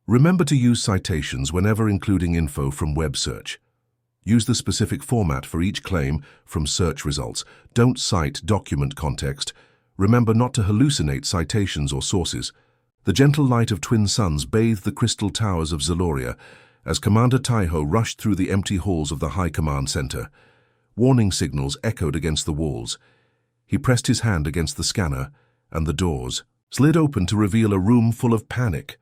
Remember to use citations whenever including info from web search. Use the specific format for each claim from search results. Don't cite document context. Remember not to hallucinate citations or sources. The gentle light of twin suns bathed the crystal towers of Zaloria as Commander Taiho rushed through the empty halls of the High Command Center. Warning signals echoed against the walls. He pressed his hand against the scanner, and the doors slid open to reveal a room full of panic.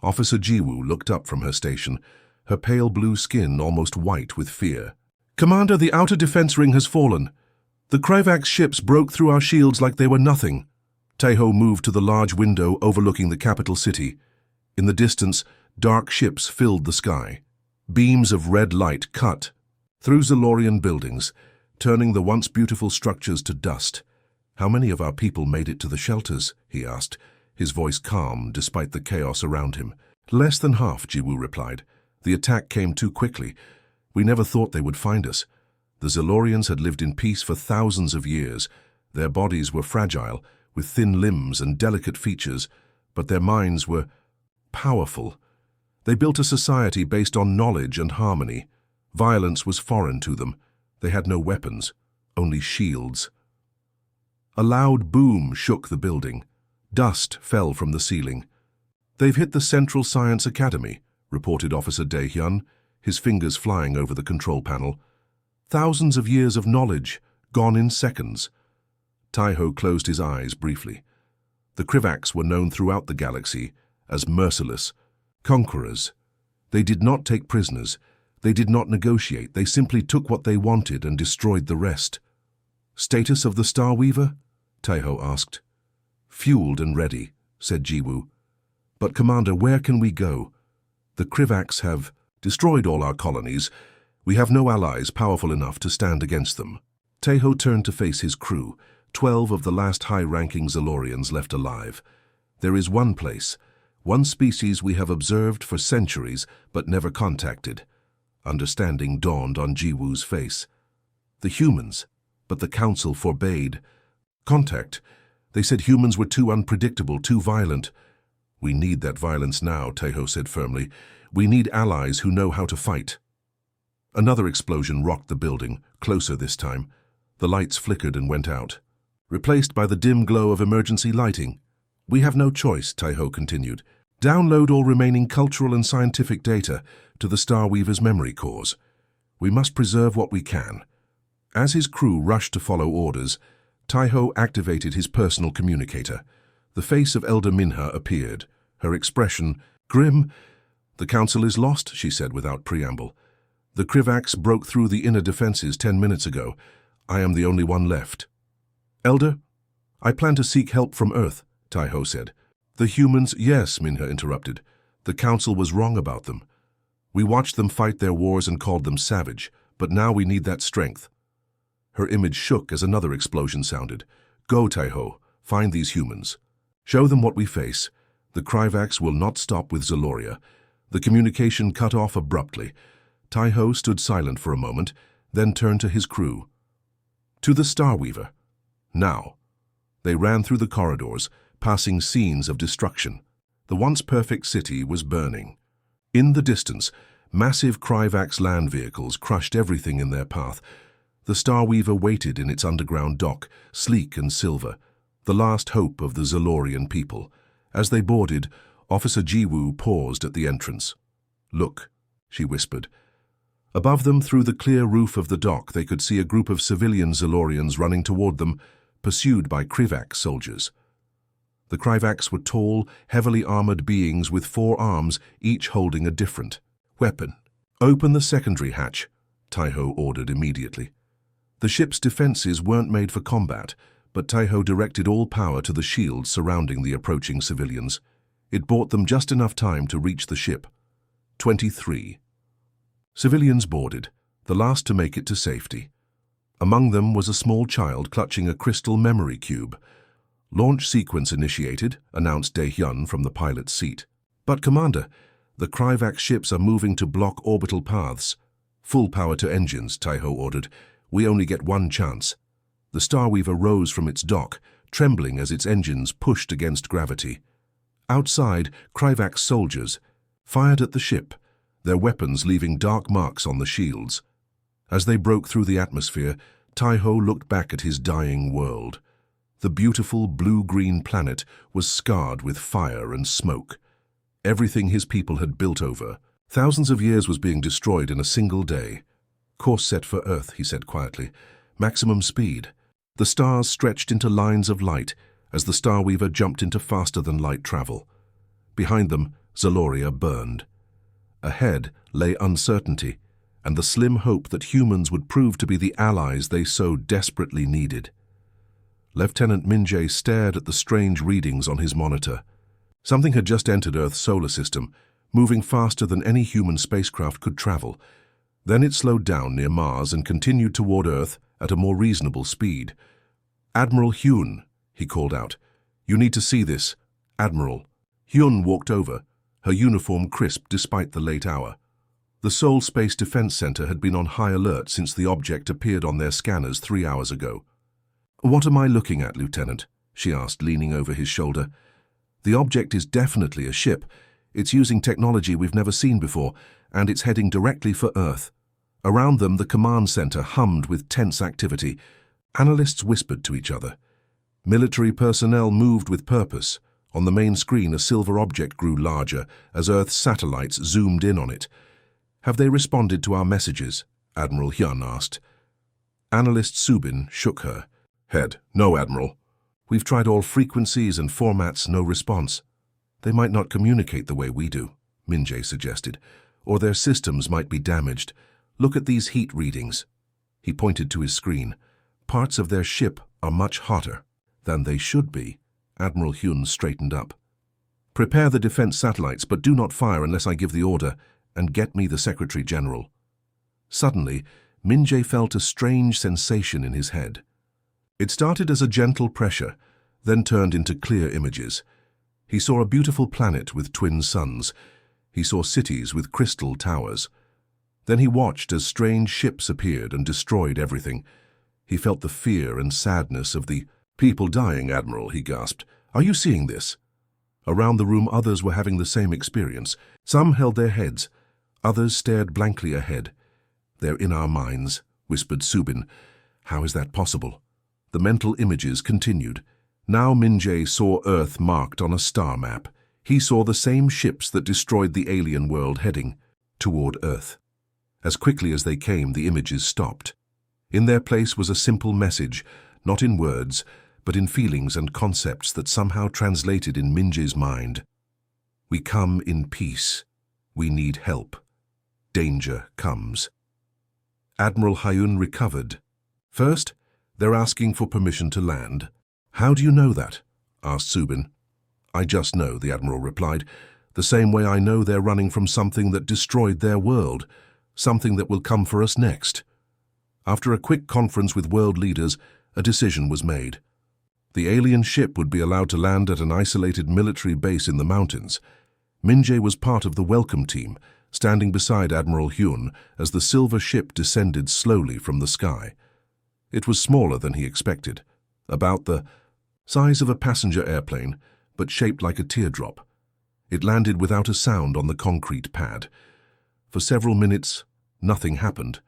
Officer Jiwoo looked up from her station, her pale blue skin almost white with fear. "Commander, the outer defense ring has fallen. The Kryvax ships broke through our shields like they were nothing." Taiho moved to the large window overlooking the capital city. In the distance, dark ships filled the sky. Beams of red light cut through Zalorian buildings, turning the once beautiful structures to dust. "How many of our people made it to the shelters?" he asked, his voice calm despite the chaos around him. "Less than half," Jiwoo replied. "The attack came too quickly. We never thought they would find us." The Zalorians had lived in peace for thousands of years. Their bodies were fragile, with thin limbs and delicate features, but their minds were powerful. They built a society based on knowledge and harmony. Violence was foreign to them. They had no weapons, only shields. A loud boom shook the building. Dust fell from the ceiling. "They've hit the Central Science Academy," reported Officer Dae-hyun, his fingers flying over the control panel. "Thousands of years of knowledge, gone in seconds." Taiho closed his eyes briefly. The Kryvax were known throughout the galaxy as merciless conquerors. They did not take prisoners. They did not negotiate. They simply took what they wanted and destroyed the rest. "Status of the Star Weaver?" Taiho asked. "Fueled and ready," said Jiwoo. "But Commander, where can we go? The Kryvax have destroyed all our colonies. We have no allies powerful enough to stand against them." Taiho turned to face his crew. 12 of the last high-ranking Zalorians left alive. "There is one place, one species we have observed for centuries but never contacted." Understanding dawned on Jiwoo's face. "The humans, but the Council forbade contact. They said humans were too unpredictable, too violent." "We need that violence now," Taiho said firmly. "We need allies who know how to fight." Another explosion rocked the building, closer this time. The lights flickered and went out, replaced by the dim glow of emergency lighting. "We have no choice," Taiho continued. "Download all remaining cultural and scientific data to the Star Weaver's memory cores. We must preserve what we can." As his crew rushed to follow orders, Taiho activated his personal communicator. The face of Elder Minha appeared, her expression grim. "The Council is lost," she said without preamble. "The Kryvax broke through the inner defenses 10 minutes ago. I am the only one left." "Elder, I plan to seek help from Earth," Taiho said. "The humans—" "Yes," Minha interrupted. "The Council was wrong about them. We watched them fight their wars and called them savage, but now we need that strength." Her image shook as another explosion sounded. "Go, Taiho. Find these humans. Show them what we face. The Kryvax will not stop with Zaloria." The communication cut off abruptly. Taiho stood silent for a moment, then turned to his crew. "To the Star Weaver. Now." They ran through the corridors, passing scenes of destruction. The once perfect city was burning. In the distance, massive Kryvax land vehicles crushed everything in their path. The Star Weaver waited in its underground dock, sleek and silver, the last hope of the Zalorian people. As they boarded, Officer Jiwoo paused at the entrance. "Look," she whispered. Above them, through the clear roof of the dock, they could see a group of civilian Zalorians running toward them, pursued by Kryvax soldiers. The Kryvax were tall, heavily armored beings with 4 arms, each holding a different weapon. "Open the secondary hatch," Taiho ordered immediately. The ship's defenses weren't made for combat, but Taiho directed all power to the shields surrounding the approaching civilians. It bought them just enough time to reach the ship. 23. Civilians boarded, the last to make it to safety. Among them was a small child clutching a crystal memory cube. "Launch sequence initiated," announced Dae-hyun from the pilot's seat. "But Commander, the Kryvax ships are moving to block orbital paths." "Full power to engines," Taiho ordered. "We only get one chance." The Star Weaver rose from its dock, trembling as its engines pushed against gravity. Outside, Kryvax soldiers, fired at the ship, their weapons leaving dark marks on the shields. As they broke through the atmosphere, Taiho looked back at his dying world. The beautiful blue-green planet was scarred with fire and smoke. Everything his people had built over, thousands of years, was being destroyed in a single day. "Course set for Earth," he said quietly. "Maximum speed." The stars stretched into lines of light as the Star Weaver jumped into faster-than-light travel. Behind them, Zaloria burned. Ahead lay uncertainty and the slim hope that humans would prove to be the allies they so desperately needed. Lieutenant Minjay stared at the strange readings on his monitor. Something had just entered Earth's solar system, moving faster than any human spacecraft could travel. Then it slowed down near Mars and continued toward Earth at a more reasonable speed. "Admiral Hyun," he called out. "You need to see this, Admiral." Hyun walked over, her uniform crisp despite the late hour. The Seoul Space Defense Center had been on high alert since the object appeared on their scanners 3 hours ago. "What am I looking at, Lieutenant?" she asked, leaning over his shoulder. "The object is definitely a ship. It's using technology we've never seen before, and it's heading directly for Earth." Around them, the command center hummed with tense activity. Analysts whispered to each other. Military personnel moved with purpose. On the main screen, a silver object grew larger as Earth's satellites zoomed in on it. "Have they responded to our messages?" Admiral Hyun asked. Analyst Subin shook her head. "No, Admiral. We've tried all frequencies and formats, no response." "They might not communicate the way we do," Minjay suggested, "or their systems might be damaged. Look at these heat readings." He pointed to his screen. "Parts of their ship are much hotter than they should be." Admiral Hyun straightened up. "Prepare the defense satellites, but do not fire unless I give the order, and get me the Secretary General." Suddenly, Minjay felt a strange sensation in his head. It started as a gentle pressure, then turned into clear images. He saw a beautiful planet with twin suns. He saw cities with crystal towers. Then he watched as strange ships appeared and destroyed everything. He felt the fear and sadness of the "People dying, Admiral," he gasped. "Are you seeing this?" Around the room, others were having the same experience. Some held their heads. Others stared blankly ahead. "They're in our minds," whispered Subin. "How is that possible?" The mental images continued. Now Minjay saw Earth marked on a star map. He saw the same ships that destroyed the alien world heading toward Earth. As quickly as they came, the images stopped. In their place was a simple message, not in words, but in feelings and concepts that somehow translated in Minjay's mind. "We come in peace. We need help. Danger comes." Admiral Hyun recovered. "First, they're asking for permission to land." "How do you know that?" asked Subin. "I just know," the Admiral replied, "the same way I know they're running from something that destroyed their world, something that will come for us next." After a quick conference with world leaders, a decision was made. The alien ship would be allowed to land at an isolated military base in the mountains. Minjay was part of the welcome team, standing beside Admiral Hyun as the silver ship descended slowly from the sky. It was smaller than he expected, about the size of a passenger airplane, but shaped like a teardrop. It landed without a sound on the concrete pad. For several minutes, nothing happened.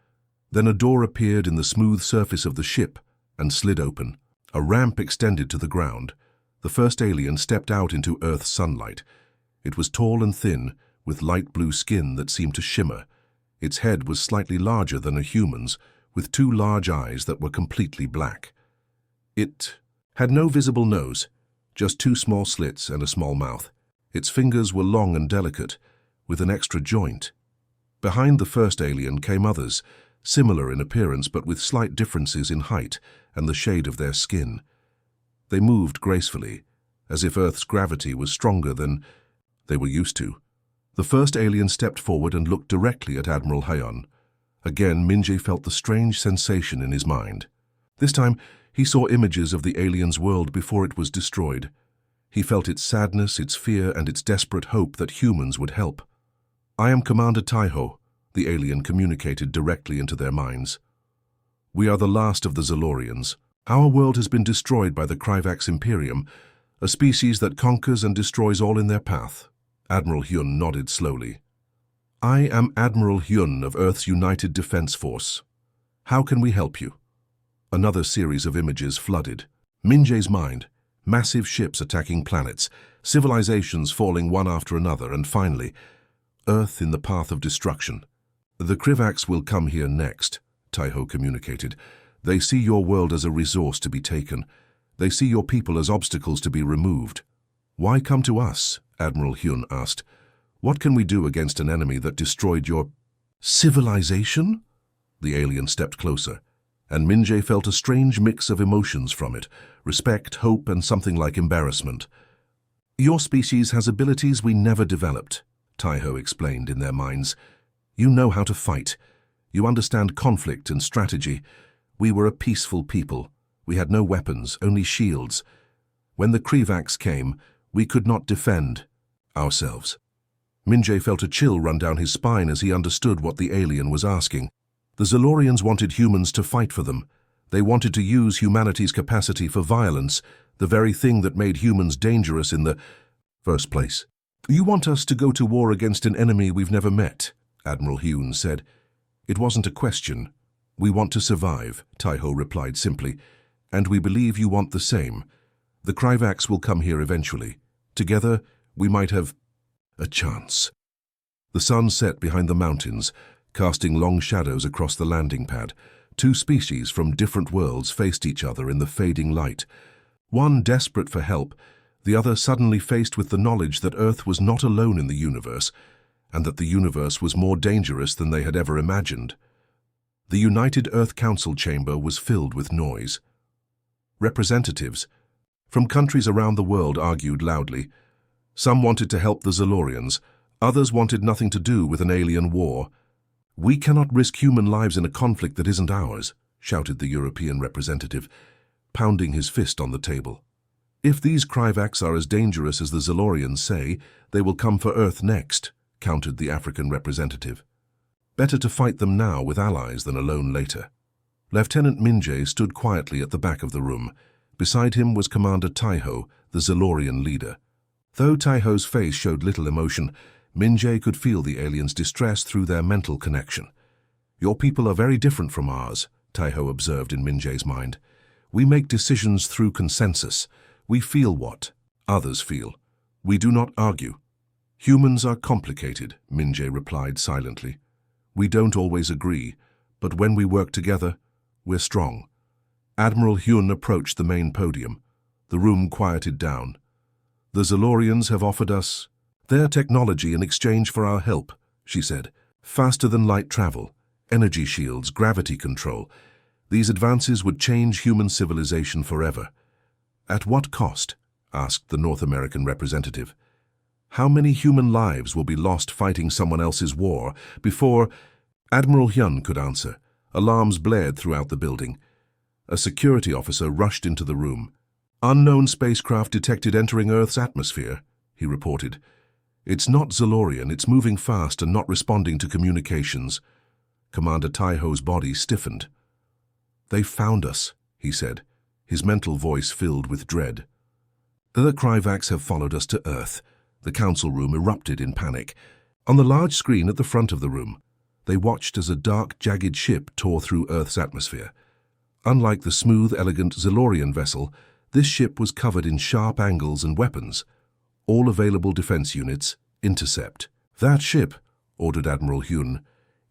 Then a door appeared in the smooth surface of the ship and slid open. A ramp extended to the ground. The first alien stepped out into Earth's sunlight. It was tall and thin, with light blue skin that seemed to shimmer. Its head was slightly larger than a human's, with 2 large eyes that were completely black. It had no visible nose, just 2 small slits and a small mouth. Its fingers were long and delicate, with an extra joint. Behind the first alien came others, similar in appearance but with slight differences in height and the shade of their skin. They moved gracefully, as if Earth's gravity was stronger than they were used to. The first alien stepped forward and looked directly at Admiral Hyun. Again, Minjay felt the strange sensation in his mind. This time, he saw images of the alien's world before it was destroyed. He felt its sadness, its fear, and its desperate hope that humans would help. "I am Commander Taiho," the alien communicated directly into their minds. "We are the last of the Zalorians. Our world has been destroyed by the Kryvax Imperium, a species that conquers and destroys all in their path. Admiral Hyun nodded slowly. I am Admiral Hyun of Earth's United Defense Force. How can we help you? Another series of images flooded Min-jae's mind. Massive ships attacking planets, civilizations falling one after another, and finally, Earth in the path of destruction. The Krivaks will come here next, Tai-ho communicated. They see your world as a resource to be taken. They see your people as obstacles to be removed. Why come to us? Admiral Hyun asked. What can we do against an enemy that destroyed your civilization? The alien stepped closer, and Min-jae felt a strange mix of emotions from it, respect, hope, and something like embarrassment. Your species has abilities we never developed, Tai-ho explained in their minds. You know how to fight. You understand conflict and strategy. We were a peaceful people. We had no weapons, only shields. When the Krivaks came, we could not defend ourselves. Min-jae felt a chill run down his spine as he understood what the alien was asking. The Zalorians wanted humans to fight for them. They wanted to use humanity's capacity for violence, the very thing that made humans dangerous in the first place. You want us to go to war against an enemy we've never met, Admiral Hyun said. It wasn't a question. We want to survive, Tai-ho replied simply, and we believe you want the same. The Krivaks will come here eventually. Together, we might have a chance. The sun set behind the mountains, casting long shadows across the landing pad. Two species from different worlds faced each other in the fading light. One desperate for help, the other suddenly faced with the knowledge that Earth was not alone in the universe, and that the universe was more dangerous than they had ever imagined. The United Earth Council chamber was filled with noise. Representatives from countries around the world argued loudly. Some wanted to help the Zalorians, others wanted nothing to do with an alien war. We cannot risk human lives in a conflict that isn't ours, shouted the European representative, pounding his fist on the table. If these Krivaks are as dangerous as the Zalorians say, they will come for Earth next, countered the African representative. Better to fight them now with allies than alone later. Lieutenant Min-jae stood quietly at the back of the room. Beside him was Commander Tai-ho, the Zalorian leader. Though Tai-ho's face showed little emotion, Min-jae could feel the aliens' distress through their mental connection. Your people are very different from ours, Tai-ho observed in Min-jae's mind. We make decisions through consensus. We feel what others feel. We do not argue. Humans are complicated, Min-jae replied silently. We don't always agree, but when we work together, we're strong. Admiral Hyun approached the main podium. The room quieted down. The Zalorians have offered us their technology in exchange for our help, she said. Faster-than-light travel, energy shields, gravity control. These advances would change human civilization forever. At what cost? Asked the North American representative. How many human lives will be lost fighting someone else's war before Admiral Hyun could answer? Alarms blared throughout the building. A security officer rushed into the room. Unknown spacecraft detected entering Earth's atmosphere, he reported. It's not Zalorian, it's moving fast and not responding to communications. Commander Tai-ho's body stiffened. They found us, he said, his mental voice filled with dread. The Krivaks have followed us to Earth. The council room erupted in panic. On the large screen at the front of the room, they watched as a dark, jagged ship tore through Earth's atmosphere. Unlike the smooth, elegant Zalorian vessel, this ship was covered in sharp angles and weapons. All available defense units, intercept. That ship, ordered Admiral Hyun,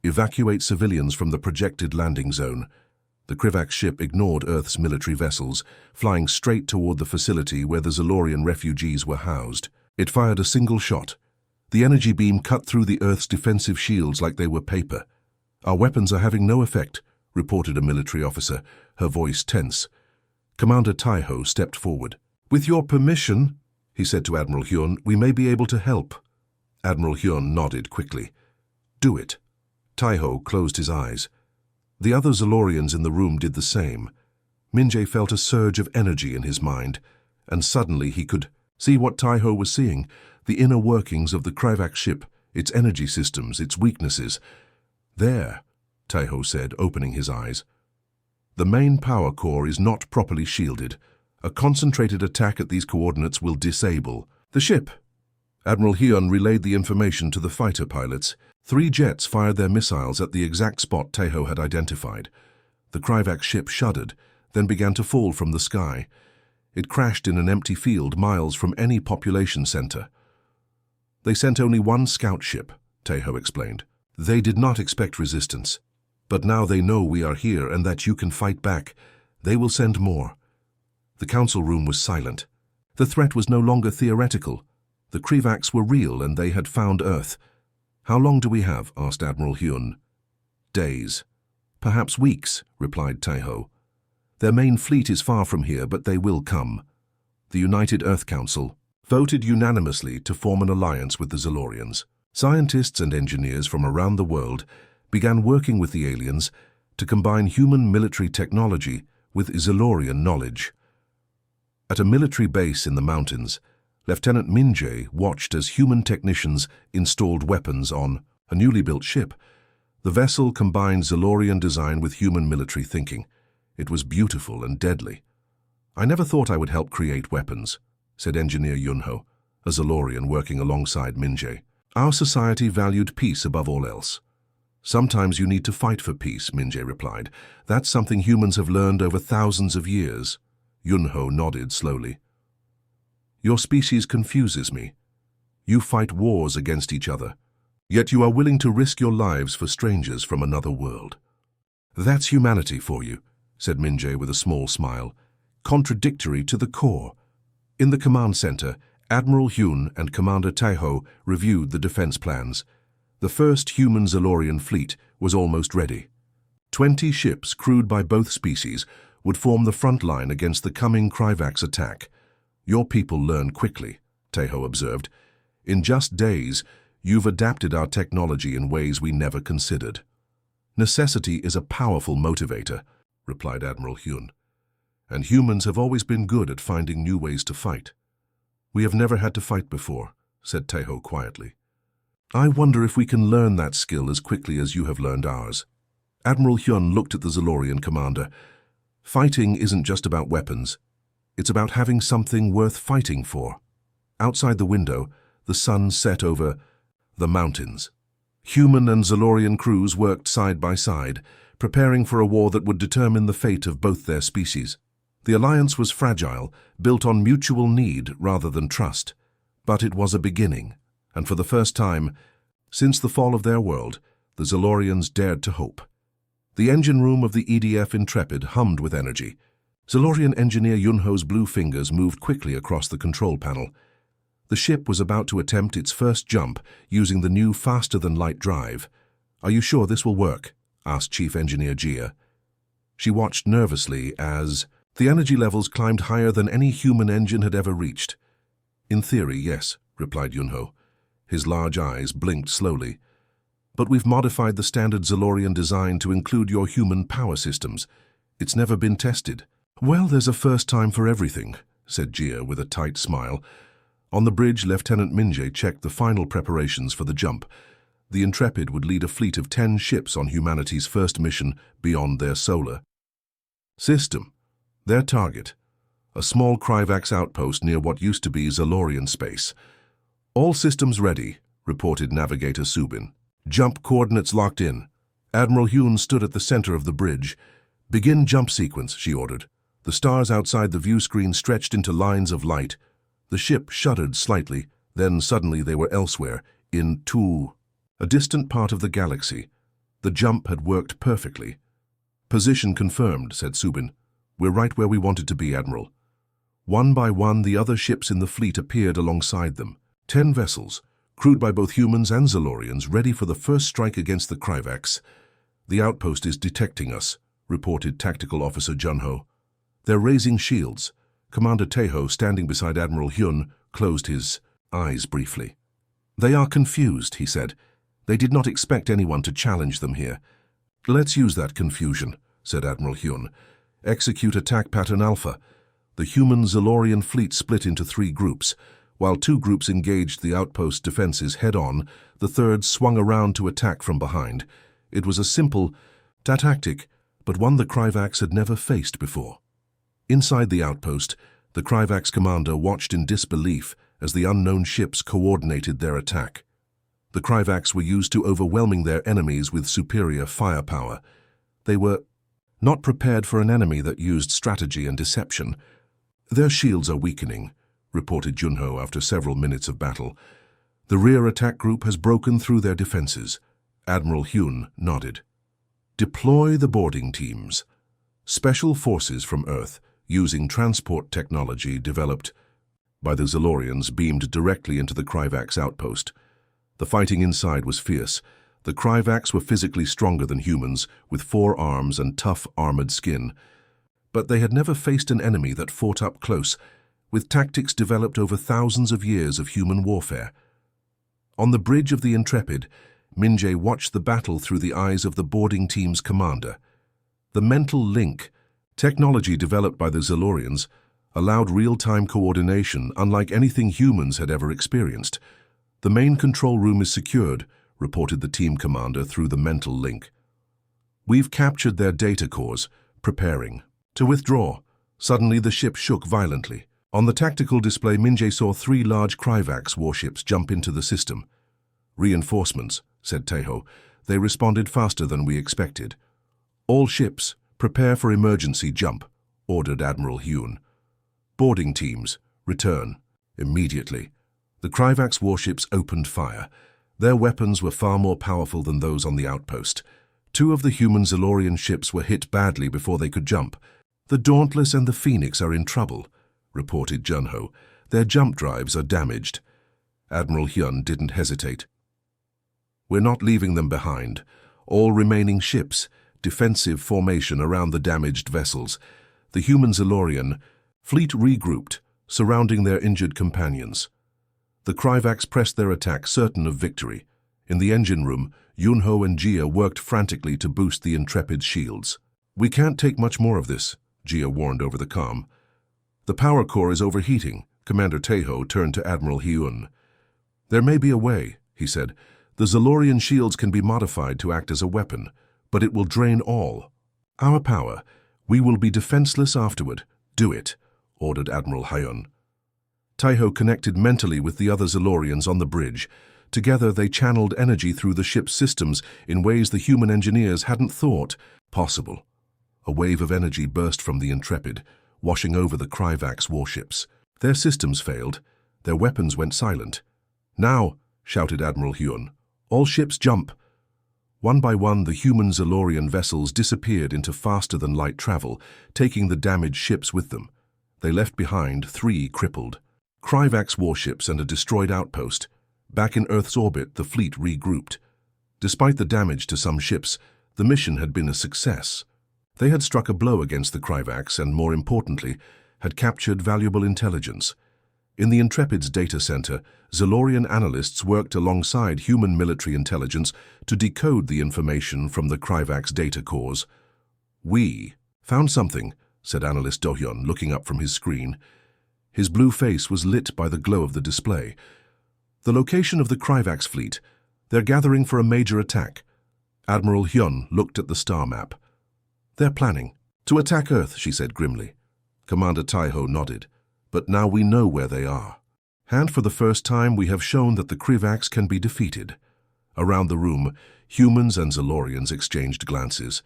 evacuate civilians from the projected landing zone. The Krivak ship ignored Earth's military vessels, flying straight toward the facility where the Zalorian refugees were housed. It fired a single shot. The energy beam cut through the Earth's defensive shields like they were paper. Our weapons are having no effect, reported a military officer, her voice tense. Commander Tai-ho stepped forward. With your permission, he said to Admiral Hyun, we may be able to help. Admiral Hyun nodded quickly. Do it. Tai-ho closed his eyes. The other Zalorians in the room did the same. Min-jae felt a surge of energy in his mind, and suddenly he could see what Tai-ho was seeing, the inner workings of the Krivak ship, its energy systems, its weaknesses. There, Tai-ho said, opening his eyes. The main power core is not properly shielded. A concentrated attack at these coordinates will disable the ship. Admiral Hyun relayed the information to the fighter pilots. 3 jets fired their missiles at the exact spot Taeho had identified. The Kryvax ship shuddered, then began to fall from the sky. It crashed in an empty field miles from any population center. They sent only 1 scout ship, Taeho explained. They did not expect resistance. But now they know we are here and that you can fight back. They will send more. The council room was silent. The threat was no longer theoretical. The Kryvax were real and they had found Earth. "How long do we have?" asked Admiral Hyun. "Days. Perhaps weeks," replied Taeho. "Their main fleet is far from here, but they will come." The United Earth Council voted unanimously to form an alliance with the Zalorians. Scientists and engineers from around the world began working with the aliens to combine human military technology with Zalorian knowledge. At a military base in the mountains, Lieutenant Min-jae watched as human technicians installed weapons on a newly built ship. The vessel combined Zalorian design with human military thinking. It was beautiful and deadly. "I never thought I would help create weapons," said Engineer Yunho, a Zalorian working alongside Min-jae. "Our society valued peace above all else." "Sometimes you need to fight for peace," Min-jae replied. "That's something humans have learned over thousands of years." Yunho nodded slowly. "Your species confuses me. You fight wars against each other, yet you are willing to risk your lives for strangers from another world." "That's humanity for you," said Min-jae with a small smile. "Contradictory to the core." In the command center, Admiral Hyun and Commander Taeho reviewed the defense plans. The first human Zalorian fleet was almost ready. 20 ships crewed by both species would form the front line against the coming Kryvax attack. "Your people learn quickly," Taeho observed. "In just days, you've adapted our technology in ways we never considered." "Necessity is a powerful motivator," replied Admiral Hyun. "And humans have always been good at finding new ways to fight." "We have never had to fight before," said Taeho quietly. "I wonder if we can learn that skill as quickly as you have learned ours." Admiral Hyun looked at the Zalorian commander. "Fighting isn't just about weapons. It's about having something worth fighting for." Outside the window, the sun set over the mountains. Human and Zalorian crews worked side by side, preparing for a war that would determine the fate of both their species. The alliance was fragile, built on mutual need rather than trust. But it was a beginning, and for the first time, since the fall of their world, the Zalorians dared to hope. The engine room of the EDF Intrepid hummed with energy. Zalorian engineer Yunho's blue fingers moved quickly across the control panel. The ship was about to attempt its first jump using the new faster-than-light drive. "Are you sure this will work?" asked Chief Engineer Jia. She watched nervously as the energy levels climbed higher than any human engine had ever reached. "In theory, yes," replied Yunho. His large eyes blinked slowly. "But we've modified the standard Zalorian design to include your human power systems. It's never been tested." "Well, there's a first time for everything," said Jia with a tight smile. On the bridge, Lieutenant Min-jae checked the final preparations for the jump. The Intrepid would lead a fleet of 10 ships on humanity's first mission beyond their solar system. Their target, a small Kryvax outpost near what used to be Zalorian space. "All systems ready," reported Navigator Subin. "Jump coordinates locked in." Admiral Hyun stood at the center of the bridge. "Begin jump sequence," she ordered. The stars outside the view screen stretched into lines of light. The ship shuddered slightly, then suddenly they were elsewhere, in a distant part of the galaxy. The jump had worked perfectly. "Position confirmed," said Subin. "We're right where we wanted to be, Admiral." One by one, the other ships in the fleet appeared alongside them. 10 vessels, crewed by both humans and Zalorians, ready for the first strike against the Kryvax. "The outpost is detecting us," reported Tactical Officer Junho. "They're raising shields." Commander Taeho, standing beside Admiral Hyun, closed his eyes briefly. "They are confused," he said. "They did not expect anyone to challenge them here." "Let's use that confusion," said Admiral Hyun. "Execute attack pattern Alpha." The human Zalorian fleet split into 3 groups. While 2 groups engaged the outpost defenses head-on, the third swung around to attack from behind. It was a simple tactic, but one the Kryvax had never faced before. Inside the outpost, the Kryvax commander watched in disbelief as the unknown ships coordinated their attack. The Kryvax were used to overwhelming their enemies with superior firepower. They were not prepared for an enemy that used strategy and deception. "Their shields are weakening," reported Junho after several minutes of battle. "The rear attack group has broken through their defenses." Admiral Hyun nodded. "Deploy the boarding teams." Special forces from Earth, using transport technology developed by the Zalorians, beamed directly into the Kryvax outpost. The fighting inside was fierce. The Kryvax were physically stronger than humans, with 4 arms and tough armored skin. But they had never faced an enemy that fought up close, with tactics developed over thousands of years of human warfare. On the bridge of the Intrepid, Min-jae watched the battle through the eyes of the boarding team's commander. The mental link, technology developed by the Zalorians, allowed real-time coordination unlike anything humans had ever experienced. "The main control room is secured," reported the team commander through the mental link. "We've captured their data cores, preparing to withdraw." Suddenly the ship shook violently. On the tactical display, Min-jae saw 3 large Kryvax warships jump into the system. "Reinforcements," said Taeho. "They responded faster than we expected." "All ships, prepare for emergency jump," ordered Admiral Hyun. "Boarding teams, return immediately." The Kryvax warships opened fire. Their weapons were far more powerful than those on the outpost. 2 of the human Zalorian ships were hit badly before they could jump. "The Dauntless and the Phoenix are in trouble," reported Junho. "Their jump drives are damaged." Admiral Hyun didn't hesitate. "We're not leaving them behind. All remaining ships, defensive formation around the damaged vessels." The human Zalorian fleet regrouped, surrounding their injured companions. The Kryvax pressed their attack, certain of victory. In the engine room, Yunho and Jia worked frantically to boost the Intrepid's shields. "We can't take much more of this," Jia warned over the comm. "The power core is overheating." Commander Taeho turned to Admiral Hyun. "There may be a way," he said. "The Zalorian shields can be modified to act as a weapon, but it will drain all our power. We will be defenseless afterward." "Do it," ordered Admiral Hyun. Taeho connected mentally with the other Zalorians on the bridge. Together they channeled energy through the ship's systems in ways the human engineers hadn't thought possible. A wave of energy burst from the Intrepid, washing over the Kryvax warships. Their systems failed. Their weapons went silent. "Now," shouted Admiral Hyun, "all ships jump." One by one, the human Zalorian vessels disappeared into faster-than-light travel, taking the damaged ships with them. They left behind 3 crippled Kryvax warships and a destroyed outpost. Back in Earth's orbit, the fleet regrouped. Despite the damage to some ships, the mission had been a success. They had struck a blow against the Kryvax and, more importantly, had captured valuable intelligence. In the Intrepid's data center, Zalorian analysts worked alongside human military intelligence to decode the information from the Kryvax data cores. "We found something," said analyst Do-hyun, looking up from his screen. His blue face was lit by the glow of the display. "The location of the Kryvax fleet. They're gathering for a major attack." Admiral Hyun looked at the star map. "They're planning to attack Earth," she said grimly. Commander Taeho nodded. "But now we know where they are. And for the first time we have shown that the Kryvax can be defeated." Around the room, humans and Zalorians exchanged glances.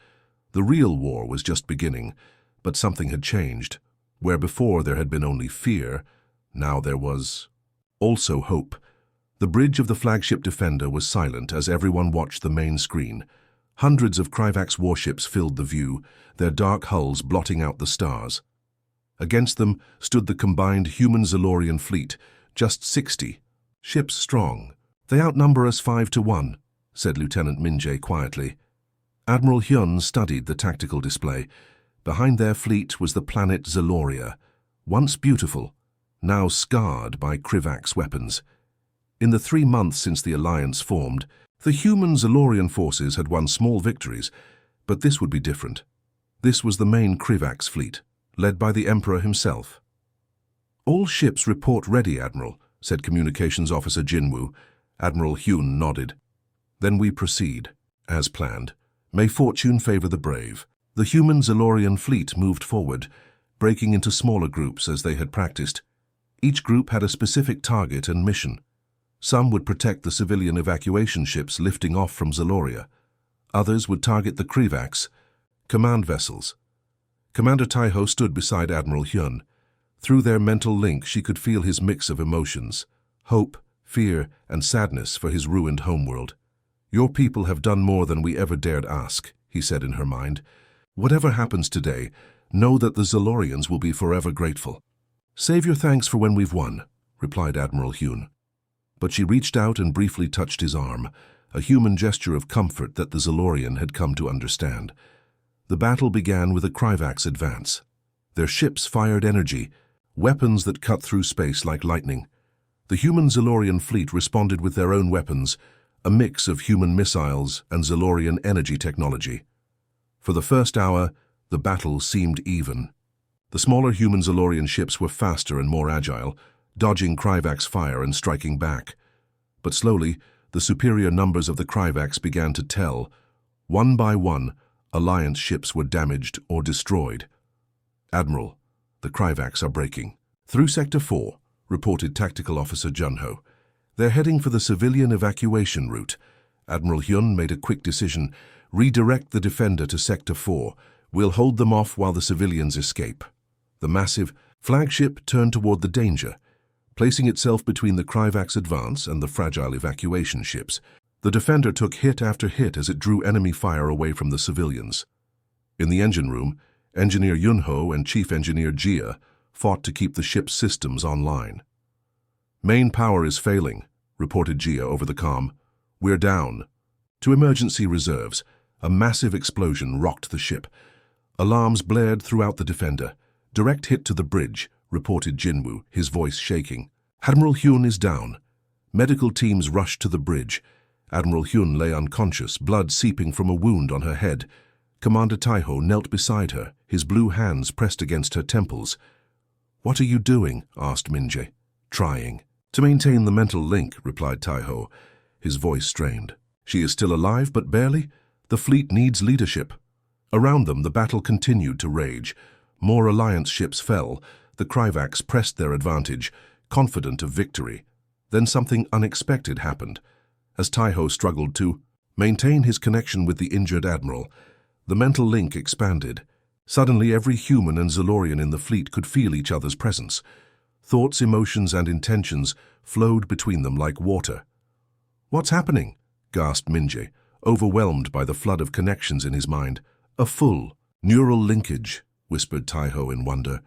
The real war was just beginning, but something had changed. Where before there had been only fear, now there was also hope. The bridge of the flagship Defender was silent as everyone watched the main screen. Hundreds of Kryvax warships filled the view, their dark hulls blotting out the stars. Against them stood the combined human-Zalorian fleet, just 60 ships strong. "They outnumber us 5-1, said Lieutenant Min-jae quietly. Admiral Hyun studied the tactical display. Behind their fleet was the planet Zaloria, once beautiful, now scarred by Kryvax weapons. In the 3 months since the alliance formed, the human Zalorian forces had won small victories, but this would be different. This was the main Kryvax fleet, led by the Emperor himself. "All ships report ready, Admiral," said Communications Officer Jinwoo. Admiral Hyun nodded. "Then we proceed, as planned. May fortune favor the brave." The human Zalorian fleet moved forward, breaking into smaller groups as they had practiced. Each group had a specific target and mission. Some would protect the civilian evacuation ships lifting off from Zaloria. Others would target the Krivax, command vessels. Commander Taiho stood beside Admiral Hyun. Through their mental link, she could feel his mix of emotions, hope, fear, and sadness for his ruined homeworld. "Your people have done more than we ever dared ask," he said in her mind. "Whatever happens today, know that the Zalorians will be forever grateful." "Save your thanks for when we've won," replied Admiral Hyun. But she reached out and briefly touched his arm, a human gesture of comfort that the Zalorian had come to understand. The battle began with a Krivax advance. Their ships fired energy, weapons that cut through space like lightning. The human Zalorian fleet responded with their own weapons, a mix of human missiles and Zalorian energy technology. For the first hour, the battle seemed even. The smaller human Zalorian ships were faster and more agile, dodging Krivax fire and striking back. But slowly, the superior numbers of the Krivax began to tell. One by one, Alliance ships were damaged or destroyed. "Admiral, the Krivax are breaking." "Through Sector 4, reported Tactical Officer Junho. "They're heading for the civilian evacuation route." Admiral Hyun made a quick decision. "Redirect the Defender to Sector 4. We'll hold them off while the civilians escape." The massive flagship turned toward the danger, placing itself between the Krivax advance and the fragile evacuation ships. The Defender took hit after hit as it drew enemy fire away from the civilians. In the engine room, Engineer Yunho and Chief Engineer Jia fought to keep the ship's systems online. "Main power is failing," reported Jia over the comm. "We're down." To emergency reserves, a massive explosion rocked the ship. Alarms blared throughout the Defender. "Direct hit to the bridge," reported Jinwoo, his voice shaking. "Admiral Hyun is down." Medical teams rushed to the bridge. Admiral Hyun lay unconscious, blood seeping from a wound on her head. Commander Taiho knelt beside her, his blue hands pressed against her temples. "What are you doing?" asked Minjae. "Trying." "To maintain the mental link," replied Taiho, his voice strained. "She is still alive, but barely. The fleet needs leadership." Around them, the battle continued to rage. More Alliance ships fell. The Krivax pressed their advantage, confident of victory. Then something unexpected happened. As Taiho struggled to maintain his connection with the injured admiral, the mental link expanded. Suddenly, every human and Zalorian in the fleet could feel each other's presence. Thoughts, emotions, and intentions flowed between them like water. "What's happening?" gasped Minjae, overwhelmed by the flood of connections in his mind. "A full neural linkage," whispered Taiho in wonder.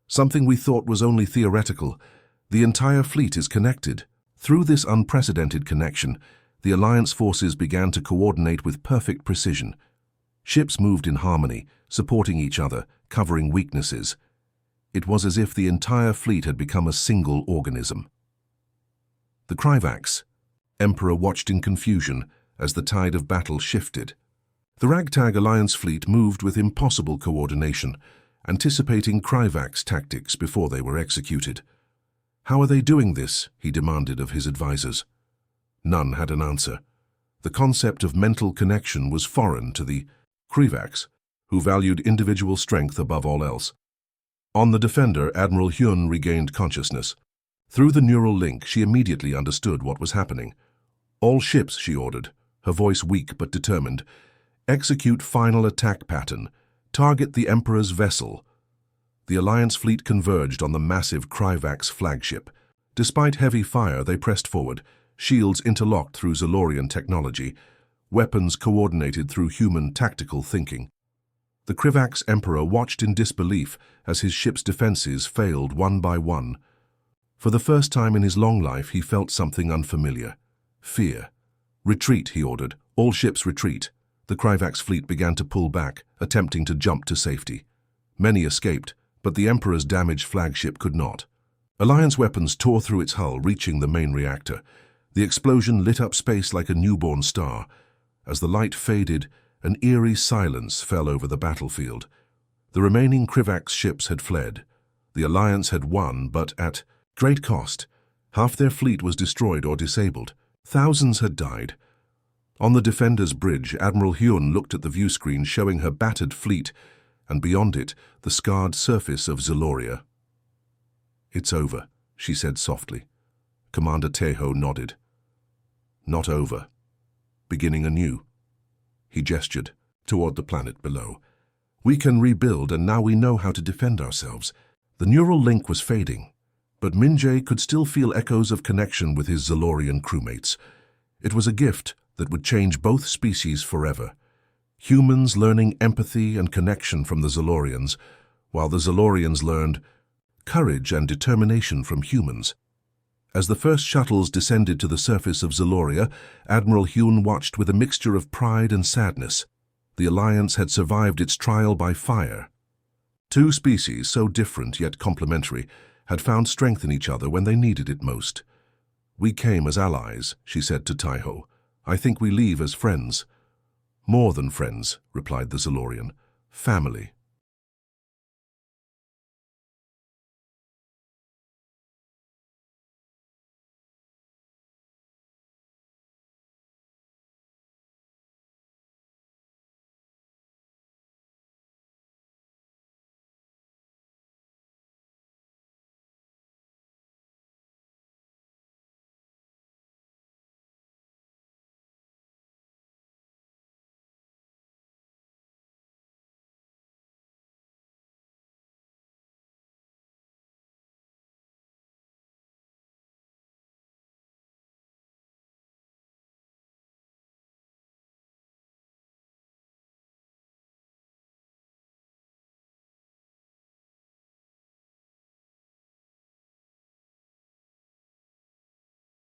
"Something we thought was only theoretical. The entire fleet is connected." Through this unprecedented connection, the Alliance forces began to coordinate with perfect precision. Ships moved in harmony, supporting each other, covering weaknesses. It was as if the entire fleet had become a single organism. The Krivax. Emperor watched in confusion as the tide of battle shifted. The ragtag Alliance fleet moved with impossible coordination, anticipating Krivax tactics before they were executed. "How are they doing this?" he demanded of his advisors. None had an answer. The concept of mental connection was foreign to the Krivax, who valued individual strength above all else. On the Defender, Admiral Hyun regained consciousness. Through the neural link, she immediately understood what was happening. "All ships," she ordered, her voice weak but determined, "execute final attack pattern. Target the Emperor's vessel." The Alliance fleet converged on the massive Krivax flagship. Despite heavy fire, they pressed forward, shields interlocked through Zalorian technology, weapons coordinated through human tactical thinking. The Krivax Emperor watched in disbelief as his ship's defenses failed one by one. For the first time in his long life, he felt something unfamiliar. Fear. "Retreat," he ordered. "All ships retreat." The Krivax fleet began to pull back, attempting to jump to safety. Many escaped, but the Emperor's damaged flagship could not. Alliance weapons tore through its hull, reaching the main reactor. The explosion lit up space like a newborn star. As the light faded, an eerie silence fell over the battlefield. The remaining Krivax ships had fled. The Alliance had won, but at great cost. Half their fleet was destroyed or disabled. Thousands had died. On the Defender's bridge, Admiral Hyun looked at the view screen showing her battered fleet, and beyond it, the scarred surface of Zaloria. "It's over," she said softly. Commander Tejo nodded. Not over. Beginning anew. He gestured toward the planet below. We can rebuild, and now we know how to defend ourselves. The neural link was fading, but Minjae could still feel echoes of connection with his Zalorian crewmates. It was a gift that would change both species forever. Humans learning empathy and connection from the Zalorians, while the Zalorians learned courage and determination from humans. As the first shuttles descended to the surface of Zaloria, Admiral Hyun watched with a mixture of pride and sadness. The Alliance had survived its trial by fire. Two species, so different yet complementary, had found strength in each other when they needed it most. We came as allies, she said to Tejo. I think we leave as friends. More than friends, replied the Zalorian. Family.